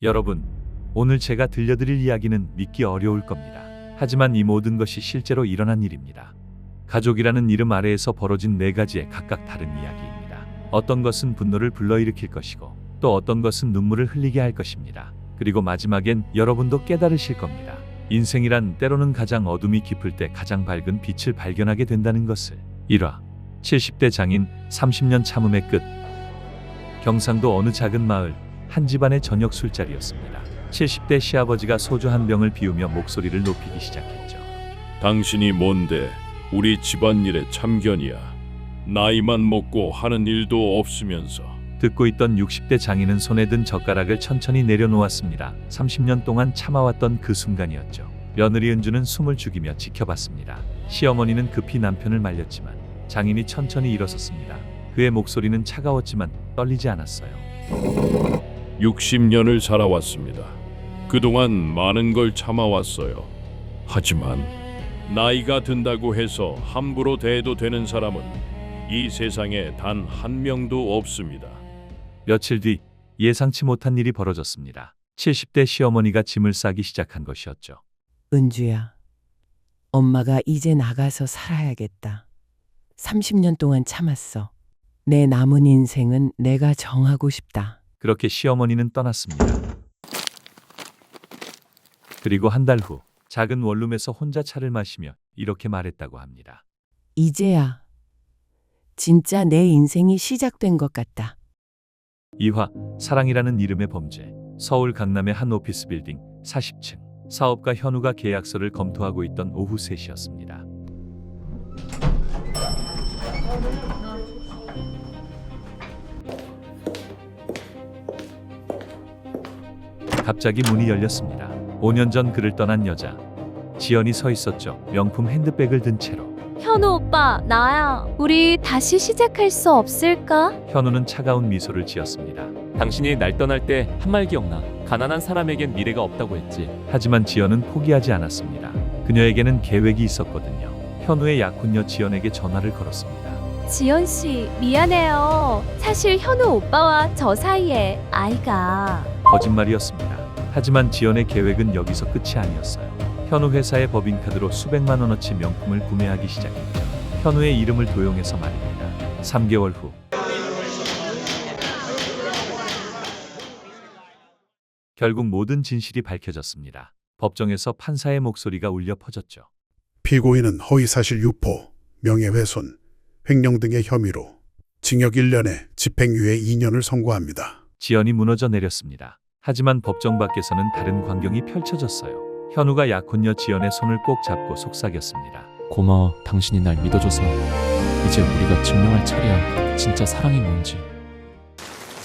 여러분, 오늘 제가 들려드릴 이야기는 믿기 어려울 겁니다. 하지만 이 모든 것이 실제로 일어난 일입니다. 가족이라는 이름 아래에서 벌어진 네 가지의 각각 다른 이야기입니다. 어떤 것은 분노를 불러일으킬 것이고 또 어떤 것은 눈물을 흘리게 할 것입니다. 그리고 마지막엔 여러분도 깨달으실 겁니다. 인생이란 때로는 가장 어둠이 깊을 때 가장 밝은 빛을 발견하게 된다는 것을. 1화 70대 장인 30년 참음의 끝. 경상도 어느 작은 마을 한 집안의 저녁 술자리였습니다. 70대 시아버지가 소주 한 병을 비우며 목소리를 높이기 시작했죠. 당신이 뭔데 우리 집안일에 참견이야. 나이만 먹고 하는 일도 없으면서. 듣고 있던 60대 장인은 손에 든 젓가락을 천천히 내려놓았습니다. 30년 동안 참아왔던 그 순간이었죠. 며느리 은주는 숨을 죽이며 지켜봤습니다. 시어머니는 급히 남편을 말렸지만 장인이 천천히 일어섰습니다. 그의 목소리는 차가웠지만 떨리지 않았어요. 60년을 살아왔습니다. 그동안 많은 걸 참아왔어요. 하지만 나이가 든다고 해서 함부로 대해도 되는 사람은 이 세상에 단 한 명도 없습니다. 며칠 뒤 예상치 못한 일이 벌어졌습니다. 70대 시어머니가 짐을 싸기 시작한 것이었죠. 은주야, 엄마가 이제 나가서 살아야겠다. 30년 동안 참았어. 내 남은 인생은 내가 정하고 싶다. 그렇게 시어머니는 떠났습니다. 그리고 한 달 후 작은 원룸에서 혼자 차를 마시며 이렇게 말했다고 합니다. 이제야 진짜 내 인생이 시작된 것 같다. 2화 사랑이라는 이름의 범죄. 서울 강남의 한 오피스 빌딩 40층. 사업가 현우가 계약서를 검토하고 있던 오후 3시였습니다. 갑자기 문이 열렸습니다. 5년 전 그를 떠난 여자 지연이 서 있었죠. 명품 핸드백을 든 채로. 현우 오빠, 나야. 우리 다시 시작할 수 없을까? 현우는 차가운 미소를 지었습니다. 당신이 날 떠날 때 한 말 기억나? 가난한 사람에겐 미래가 없다고 했지. 하지만 지연은 포기하지 않았습니다. 그녀에게는 계획이 있었거든요. 현우의 약혼녀 지연에게 전화를 걸었습니다. 지연 씨, 미안해요. 사실 현우 오빠와 저 사이에 아이가. 거짓말이었습니다. 하지만 지연의 계획은 여기서 끝이 아니었어요. 현우 회사의 법인카드로 수백만 원어치 명품을 구매하기 시작했죠. 현우의 이름을 도용해서 말입니다. 3개월 후 결국 모든 진실이 밝혀졌습니다. 법정에서 판사의 목소리가 울려 퍼졌죠. 피고인은 허위사실 유포, 명예훼손, 횡령 등의 혐의로 징역 1년에 집행유예 2년을 선고합니다. 지연이 무너져 내렸습니다. 하지만 법정 밖에서는 다른 광경이 펼쳐졌어요. 현우가 약혼녀 지연의 손을 꼭 잡고 속삭였습니다. 고마워. 당신이 날 믿어줘서. 이제 우리가 증명할 차례야. 진짜 사랑이 뭔지.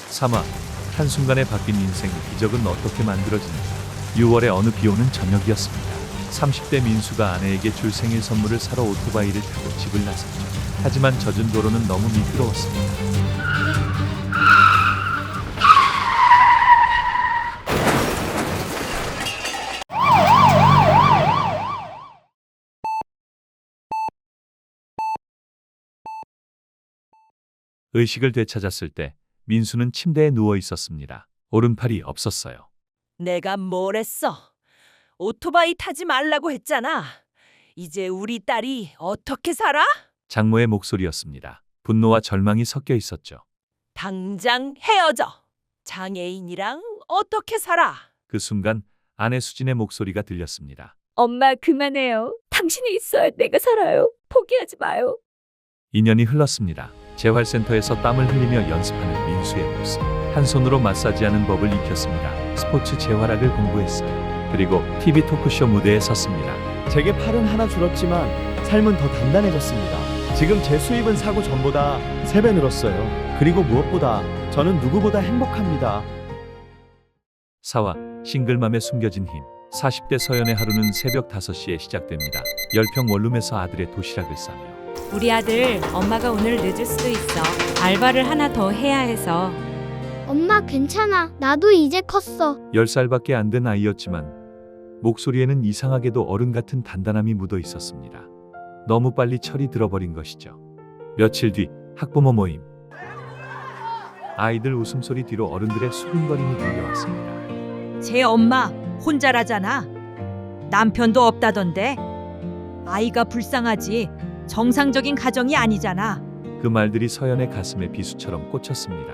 3화 한순간에 바뀐 인생 기적은 어떻게 만들어지는가. 6월의 어느 비오는 저녁이었습니다. 30대 민수가 아내에게 줄 생일 선물을 사러 오토바이를 타고 집을 나섰죠. 하지만 젖은 도로는 너무 미끄러웠습니다. 의식을 되찾았을 때 민수는 침대에 누워 있었습니다. 오른팔이 없었어요. 내가 뭘 했어? 오토바이 타지 말라고 했잖아. 이제 우리 딸이 어떻게 살아? 장모의 목소리였습니다. 분노와 절망이 섞여 있었죠. 당장 헤어져. 장애인이랑 어떻게 살아? 그 순간 아내 수진의 목소리가 들렸습니다. 엄마 그만해요. 당신이 있어야 내가 살아요. 포기하지 마요. 2년이 흘렀습니다. 재활센터에서 땀을 흘리며 연습하는 민수의 모습. 한 손으로 마사지하는 법을 익혔습니다. 스포츠 재활학을 공부했어요. 그리고 TV 토크쇼 무대에 섰습니다. 제게 팔은 하나 줄었지만 삶은 더 단단해졌습니다. 지금 제 수입은 사고 전보다 3배 늘었어요. 그리고 무엇보다 저는 누구보다 행복합니다. 4화 싱글맘에 숨겨진 힘. 40대 서연의 하루는 새벽 5시에 시작됩니다. 10평 원룸에서 아들의 도시락을 싸며. 우리 아들, 엄마가 오늘 늦을 수도 있어. 알바를 하나 더 해야 해서. 엄마 괜찮아. 나도 이제 컸어. 10살밖에 안 된 아이였지만 목소리에는 이상하게도 어른 같은 단단함이 묻어 있었습니다. 너무 빨리 철이 들어버린 것이죠. 며칠 뒤 학부모 모임. 아이들 웃음소리 뒤로 어른들의 수근거림이 들려왔습니다. 제 엄마 혼자라잖아. 남편도 없다던데. 아이가 불쌍하지. 정상적인 가정이 아니잖아. 그 말들이 서연의 가슴에 비수처럼 꽂혔습니다.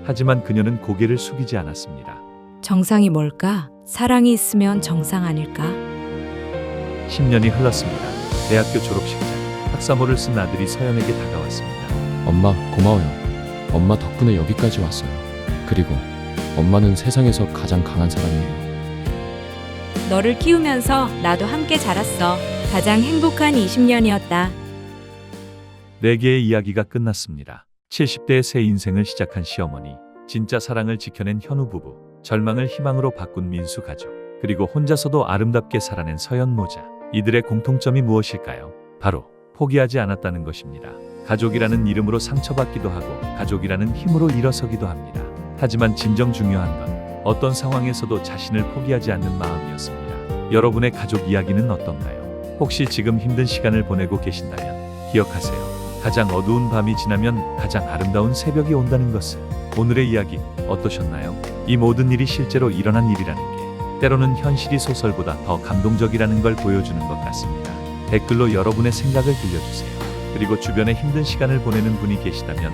하지만 그녀는 고개를 숙이지 않았습니다. 정상이 뭘까? 사랑이 있으면 정상 아닐까? 10년이 흘렀습니다. 대학교 졸업식장. 학사모를 쓴 아들이 서연에게 다가왔습니다. 엄마, 고마워요. 엄마 덕분에 여기까지 왔어요. 그리고 엄마는 세상에서 가장 강한 사람이에요. 너를 키우면서 나도 함께 자랐어. 가장 행복한 20년이었다. 4개의 이야기가 끝났습니다. 70대의 새 인생을 시작한 시어머니, 진짜 사랑을 지켜낸 현우 부부, 절망을 희망으로 바꾼 민수 가족, 그리고 혼자서도 아름답게 살아낸 서연 모자. 이들의 공통점이 무엇일까요? 바로 포기하지 않았다는 것입니다. 가족이라는 이름으로 상처받기도 하고 가족이라는 힘으로 일어서기도 합니다. 하지만 진정 중요한 건 어떤 상황에서도 자신을 포기하지 않는 마음이었습니다. 여러분의 가족 이야기는 어떤가요? 혹시 지금 힘든 시간을 보내고 계신다면 기억하세요. 가장 어두운 밤이 지나면 가장 아름다운 새벽이 온다는 것을. 오늘의 이야기 어떠셨나요? 이 모든 일이 실제로 일어난 일이라는 게 때로는 현실이 소설보다 더 감동적이라는 걸 보여주는 것 같습니다. 댓글로 여러분의 생각을 들려주세요. 그리고 주변에 힘든 시간을 보내는 분이 계시다면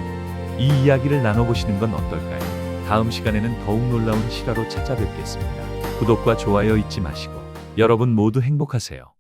이 이야기를 나눠보시는 건 어떨까요? 다음 시간에는 더욱 놀라운 실화로 찾아뵙겠습니다. 구독과 좋아요 잊지 마시고 여러분 모두 행복하세요.